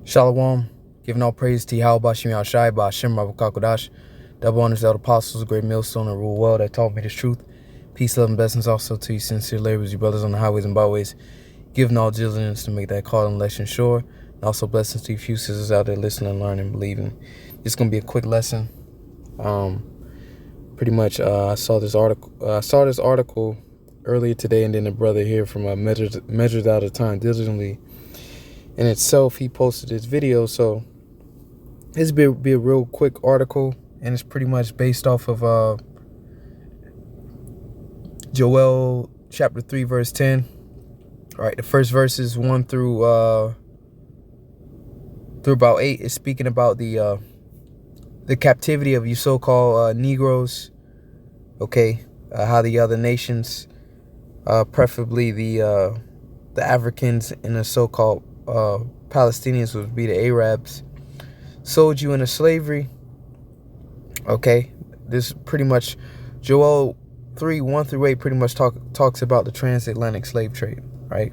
Shalom, giving all praise to Yahweh Bashim Yahshai, Bashim Rabakakodash, double honors to the apostles, great millstone and rule well that taught me this truth. Peace, love, and blessings also to you sincere laborers, you brothers on the highways and byways, giving all diligence to make that call and election sure. And also blessings to you few sisters out there listening, learning, believing. It's going to be a quick lesson. Pretty much, I saw this article earlier today, and then the brother here from Measured Out of Time Diligently in itself, he posted this video. So this be a real quick article, and it's pretty much based off of Joel chapter 3 verse 10. All right, the first verses 1 through about 8 is speaking about the captivity of you so-called Negroes. Okay, how the other nations, preferably the Africans and the so-called Palestinians, would be the Arabs, sold you into slavery. Okay, this pretty much Joel 3 1 through 8 pretty much talks about the transatlantic slave trade, right?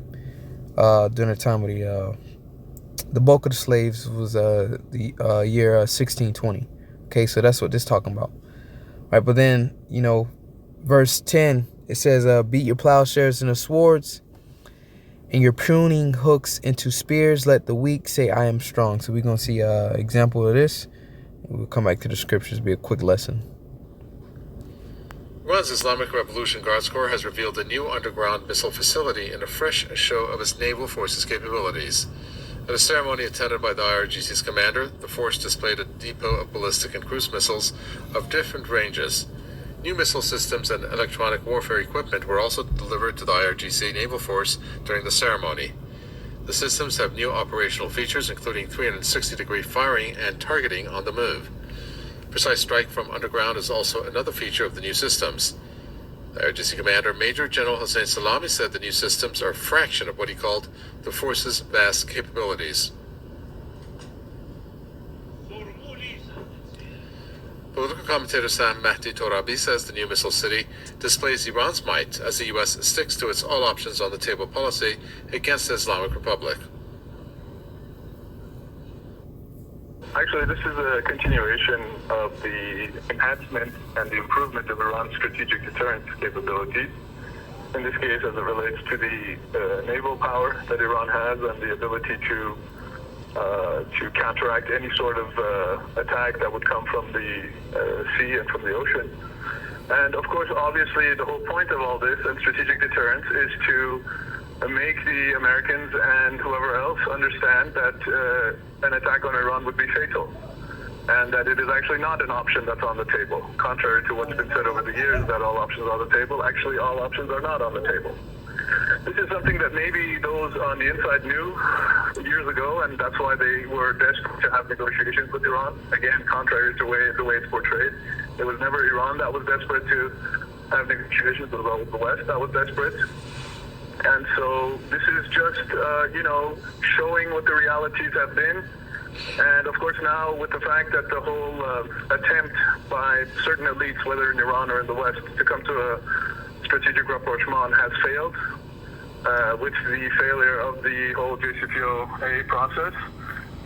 During the time of the bulk of the slaves was the year 1620. Okay, so that's what this talking about, right? But then, verse 10, it says, beat your plowshares into swords and your pruning hooks into spears. Let the weak say, I am strong. So we're going to see an example of this. We'll come back to the scriptures. Be a quick lesson. Iran's Islamic Revolution Guards Corps has revealed a new underground missile facility in a fresh show of its naval forces capabilities. At a ceremony attended by the IRGC's commander, the force displayed a depot of ballistic and cruise missiles of different ranges. New missile systems and electronic warfare equipment were also delivered to the IRGC Naval Force during the ceremony. The systems have new operational features, including 360-degree firing and targeting on the move. Precise strike from underground is also another feature of the new systems. The IRGC Commander Major General Hossein Salami said the new systems are a fraction of what he called the force's vast capabilities. Political commentator Sam Mahdi Torabi says the new missile city displays Iran's might as the U.S. sticks to its all options on the table policy against the Islamic Republic. Actually, this is a continuation of the enhancement and the improvement of Iran's strategic deterrence capabilities. In this case, as it relates to the naval power that Iran has and the ability to counteract any sort of attack that would come from the sea and from the ocean. And of course, obviously, the whole point of all this and strategic deterrence is to make the Americans and whoever else understand that an attack on Iran would be fatal, and that it is actually not an option that's on the table. Contrary to what's been said over the years, that all options are on the table, actually all options are not on the table. This is something that maybe those on the inside knew years ago, and that's why they were desperate to have negotiations with Iran. Again, contrary to the way it's portrayed. It was never Iran that was desperate to have negotiations, it was always the West that was desperate. And so this is just, showing what the realities have been. And of course now with the fact that the whole attempt by certain elites, whether in Iran or in the West, to come to a strategic rapprochement has failed, with the failure of the whole JCPOA process.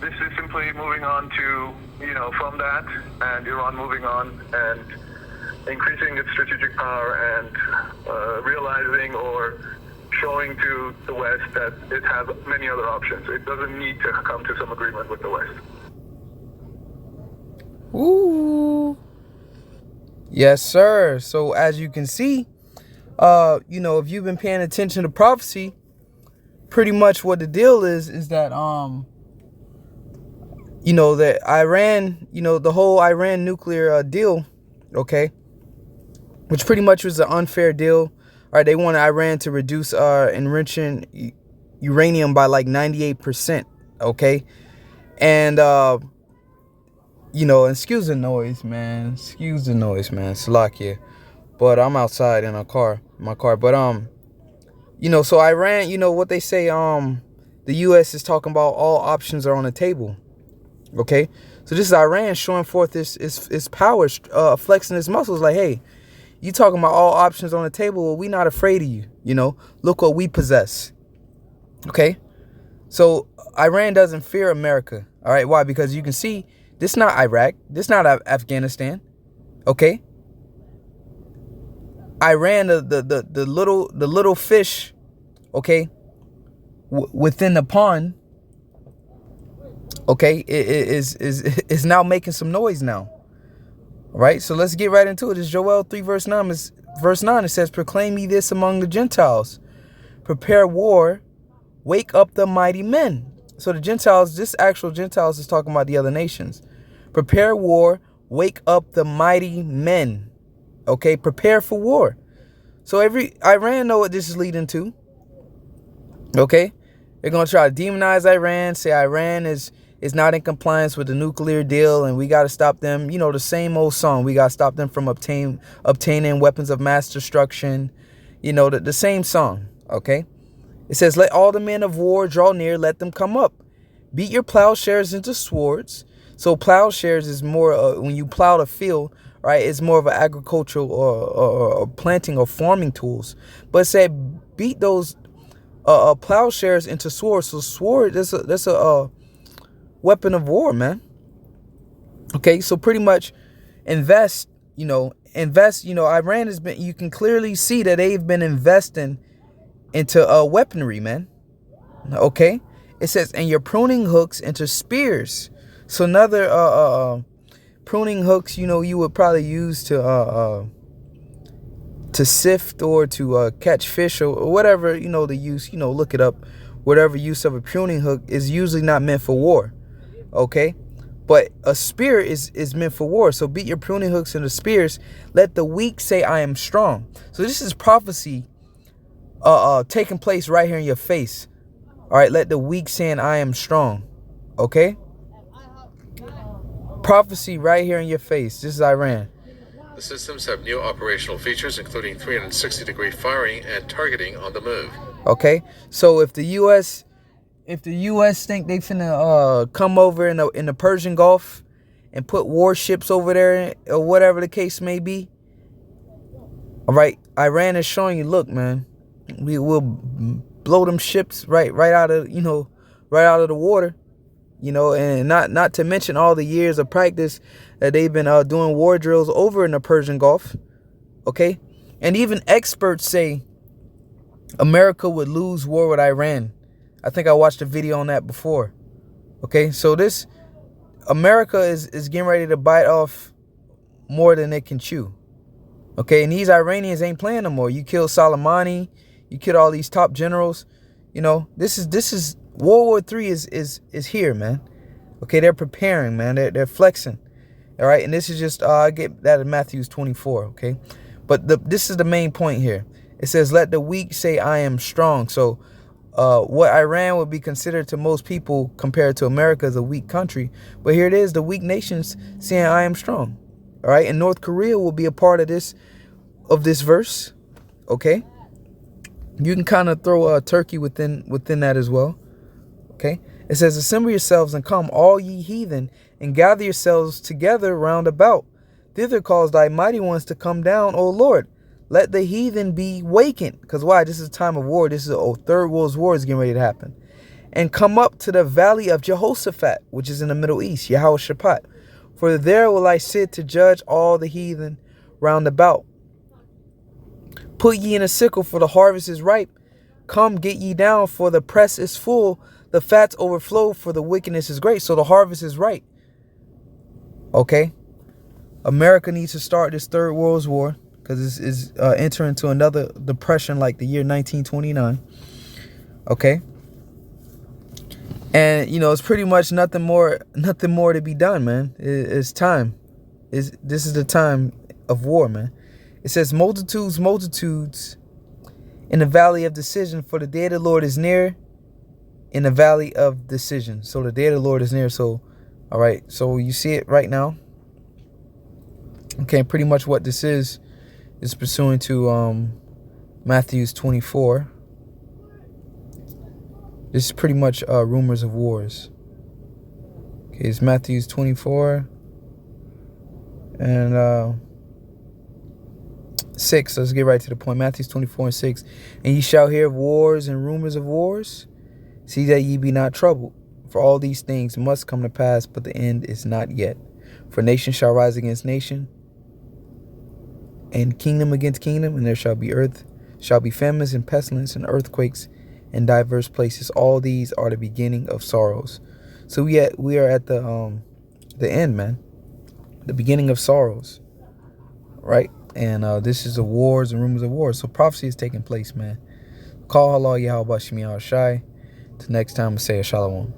This is simply moving on to, from that, and Iran moving on and increasing its strategic power and realizing or showing to the West that it has many other options. It doesn't need to come to some agreement with the West. Ooh. Yes, sir. So as you can see, if you've been paying attention to prophecy, pretty much what the deal is that, that Iran, the whole Iran nuclear deal, okay, which pretty much was an unfair deal. All right, they wanted Iran to reduce enriching uranium by like 98%, okay? And, excuse the noise, man. Excuse the noise, man. Salakia. But I'm outside in my car. But, so Iran, what they say, the U.S. is talking about all options are on the table, okay? So this is Iran showing forth its power, flexing its muscles like, hey, you talking about all options on the table? Well, we not afraid of you. Look what we possess. Okay. So Iran doesn't fear America. All right, why? Because you can see this not Iraq, this not Afghanistan. Okay, Iran, the little fish, okay, within the pond, okay, is now making some noise now. All right, so let's get right into it. It's Joel 3 verse 9. Verse 9, it says, proclaim ye this among the Gentiles. Prepare war, wake up the mighty men. So the Gentiles, this actual Gentiles is talking about the other nations. Prepare war, wake up the mighty men. Okay, prepare for war. So Iran know what this is leading to. Okay, they're going to try to demonize Iran, say Iran is not in compliance with the nuclear deal, and we got to stop them. You know, the same old song. We got to stop them from obtaining weapons of mass destruction. You know, the same song. Okay, it says, let all the men of war draw near, let them come up. Beat your plowshares into swords. So plowshares is more when you plow the field, right? It's more of an agricultural or planting or farming tools. But it said beat those plowshares into swords. So sword, that's a weapon of war, man. Okay, so pretty much invest. Iran has been. You can clearly see that they've been investing into weaponry, man. Okay, it says, and your pruning hooks into spears. So another pruning hooks, you would probably use to sift or to catch fish or whatever, the use, look it up. Whatever use of a pruning hook is usually not meant for war. Okay, but a spear is meant for war. So beat your pruning hooks into spears. Let the weak say, I am strong. So this is prophecy taking place right here in your face. All right, let the weak saying, I am strong. Okay, prophecy right here in your face. This is Iran. The systems have new operational features, including 360-degree firing and targeting on the move. Okay, so if the U.S. think they finna come over in the Persian Gulf and put warships over there or whatever the case may be, all right, Iran is showing you, look, man, we will blow them ships right out of the water, and not to mention all the years of practice that they've been doing war drills over in the Persian Gulf. Okay, and even experts say America would lose war with Iran. I think I watched a video on that before. Okay, so this America is getting ready to bite off more than it can chew. Okay, and these Iranians ain't playing no more. You killed Soleimani, you killed all these top generals. This is World War III is here, man. Okay, they're preparing, man. They're flexing. All right, and this is just I get that in Matthew 24. Okay, but this is the main point here. It says, let the weak say, I am strong. So what Iran would be considered to most people compared to America as a weak country. But here it is, the weak nations saying, I am strong. All right. And North Korea will be a part of this verse. OK, you can kind of throw Turkey within that as well. OK, it says, assemble yourselves and come, all ye heathen, and gather yourselves together round about. Thither cause thy mighty ones to come down, O Lord. Let the heathen be wakened. Because why? This is a time of war. This is a third world war is getting ready to happen. And come up to the valley of Jehoshaphat, which is in the Middle East, Jehoshaphat. For there will I sit to judge all the heathen round about. Put ye in a sickle, for the harvest is ripe. Come, get ye down, for the press is full. The fats overflow, for the wickedness is great. So the harvest is ripe. Okay. America needs to start this third world war, because it's entering into another depression like the year 1929. Okay. And, it's pretty much nothing more to be done, man. It's time. This is the time of war, man. It says, multitudes in the valley of decision, for the day of the Lord is near in the valley of decision. So the day of the Lord is near. So, all right. So you see it right now. Okay. Pretty much what this is pursuant to Matthew 24. This is pretty much rumors of wars. Okay, it's Matthew 24 and 6. Let's get right to the point. Matthew 24 and 6. And ye shall hear of wars and rumors of wars. See that ye be not troubled. For all these things must come to pass, but the end is not yet. For nation shall rise against nation, and kingdom against kingdom, and there shall be famines and pestilence and earthquakes in diverse places. All these are the beginning of sorrows. So we are at the end, man. The beginning of sorrows, right? And this is the wars and rumors of wars. So prophecy is taking place, man. Call Allah Yahweh Shemi Al Shai. Till next time, I say a shalom.